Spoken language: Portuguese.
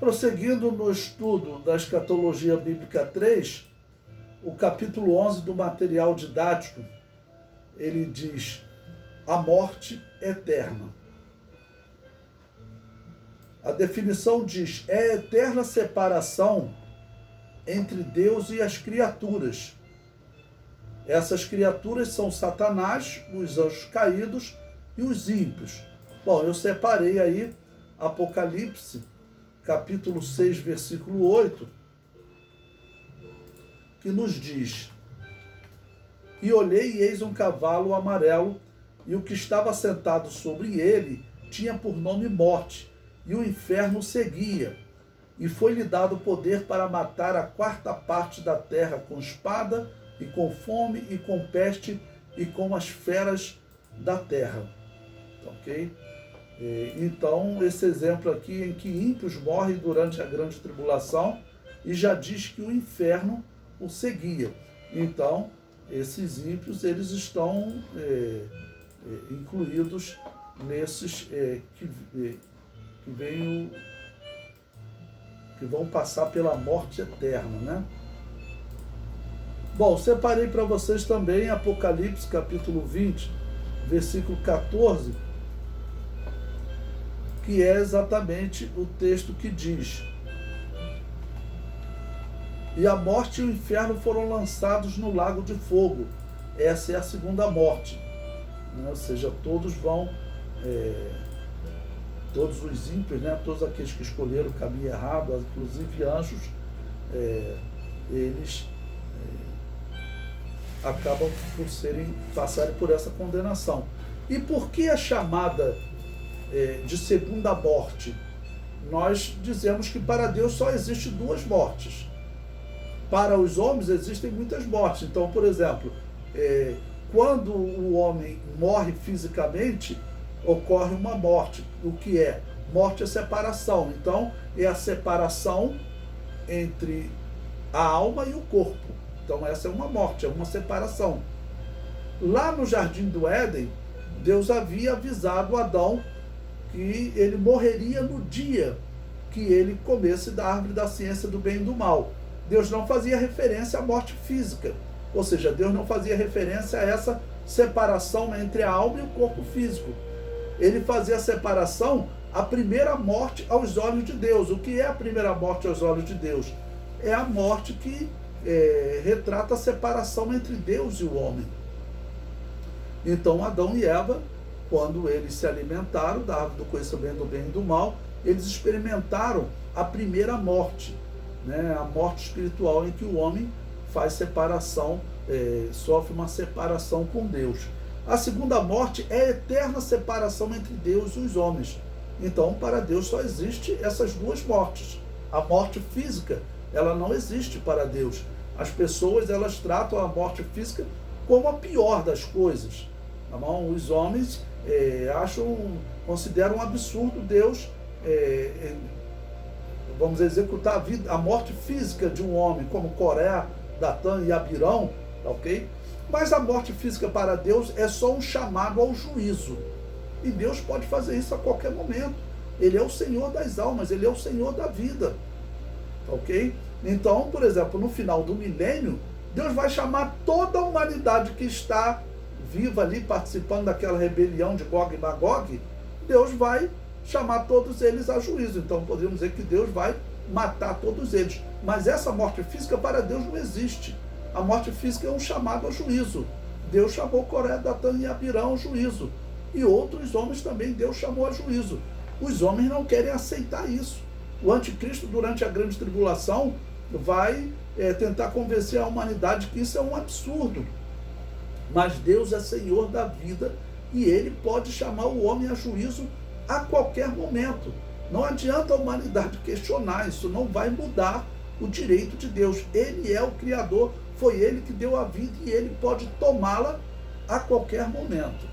Prosseguindo no estudo da Escatologia Bíblica 3, o capítulo 11 do material didático, ele diz: a morte eterna. A definição diz: é a eterna separação entre Deus e as criaturas. Essas criaturas são Satanás, os anjos caídos e os ímpios. Bom, eu separei aí Apocalipse, capítulo 6, versículo 8, que nos diz: e olhei e eis um cavalo amarelo, e o que estava sentado sobre ele tinha por nome Morte, e o inferno o seguia. E foi-lhe dado poder para matar a quarta parte da terra com espada, e com fome, e com peste, e com as feras da terra. Ok? Então, esse exemplo aqui em que ímpios morrem durante a grande tribulação, e já diz que o inferno o seguia. Então, esses ímpios, eles estão incluídos nesses que vão passar pela morte eterna, né? Bom, separei para vocês também Apocalipse, capítulo 20, versículo 14, que é exatamente o texto que diz: e a morte e o inferno foram lançados no lago de fogo. Essa é a segunda morte. Ou seja, todos vão, todos os ímpios, né, todos aqueles que escolheram o caminho errado, inclusive anjos, eles acabam por passarem por essa condenação. E por que a chamada de segunda morte? Nós dizemos que para Deus só existe duas mortes. Para os homens existem muitas mortes. Então, por exemplo, quando o homem morre fisicamente, ocorre uma morte. O que é? Morte é separação. Então, é a separação entre a alma e o corpo. Então, essa é uma morte, é uma separação. Lá no Jardim do Éden, Deus havia avisado Adão que ele morreria no dia que ele comesse da árvore da ciência do bem e do mal. Deus não fazia referência à morte física, ou seja, Deus não fazia referência a essa separação entre a alma e o corpo físico. Ele fazia a separação, a primeira morte aos olhos de Deus. O que é a primeira morte aos olhos de Deus? É a morte que retrata a separação entre Deus e o homem. Então, Adão e Eva, quando eles se alimentaram da árvore do conhecimento do bem e do mal, eles experimentaram a primeira morte, né? A morte espiritual, em que o homem faz separação, sofre uma separação com Deus. A segunda morte é a eterna separação entre Deus e os homens. Então, para Deus só existe essas duas mortes. A morte física, ela não existe para Deus. As pessoas, elas tratam a morte física como a pior das coisas. Tá bom? Os homens consideram um absurdo Deus vamos executar a morte física de um homem, como Coré, Datã e Abirão, ok? Mas a morte física para Deus é só um chamado ao juízo. E Deus pode fazer isso a qualquer momento. Ele é o Senhor das almas, Ele é o Senhor da vida, ok? Então, por exemplo, no final do milênio, Deus vai chamar toda a humanidade que está viva ali, participando daquela rebelião de Gog e Magog. Deus vai chamar todos eles a juízo. Então podemos dizer que Deus vai matar todos eles. Mas essa morte física para Deus não existe. A morte física é um chamado a juízo. Deus chamou Coré, Datã e Abirão ao juízo. E outros homens também Deus chamou a juízo. Os homens não querem aceitar isso. O anticristo, durante a grande tribulação, vai tentar convencer a humanidade que isso é um absurdo. Mas Deus é Senhor da vida e Ele pode chamar o homem a juízo a qualquer momento. Não adianta a humanidade questionar, isso não vai mudar o direito de Deus. Ele é o Criador, foi Ele que deu a vida e Ele pode tomá-la a qualquer momento.